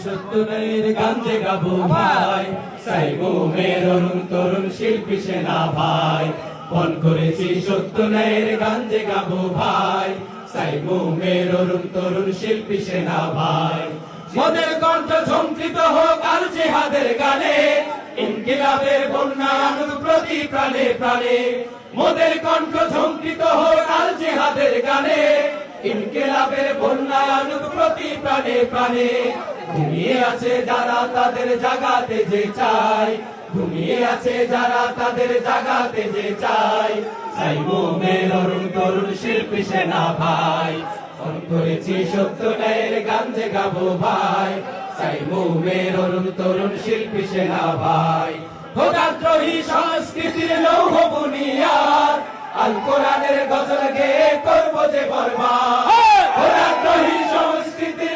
সত্য ন্যায়ের গান যে গাবো ভাই, সাইমুমের অরুণ তরুণ শিল্পী সেনা ভাই। মন করেছি সত্য ন্যায়ের গান যে গাবো ভাই, সাইমুমের অরুণ তরুণ শিল্পী সেনা ভাই। মোদের কণ্ঠ ঝঙ্কৃত হোক আল জিহাদের গানে, ইনকিলাবের বন্যা আনুক প্রতি প্রাণে প্রাণে। মোদের কণ্ঠ ঝঙ্কৃত হোক আল জিহাদের গানে, ইনকিলাবের বন্যা আনুক প্রতি প্রাণে প্রাণে। ঘুমিয়ে আছে যারা তাদের জাগাতে যে চাই, ঘুমিয়ে আছে যারা তাদের জাগাতে যে চাই। সাইমুমের অরুণ তরুণ শিল্পী সেনা ভাই, মন করেছি সত্য ন্যায়ের গান যে গাবো ভাই, সাইমুমের অরুণ তরুণ শিল্পী সেনা ভাই। খোদাদ্রোহী সংস্কৃতির লৌহ বুনিয়াদ, আল কোরআনের গজল গেয়ে করবো যে বরবাদ। খোদাদ্রোহী সংস্কৃতি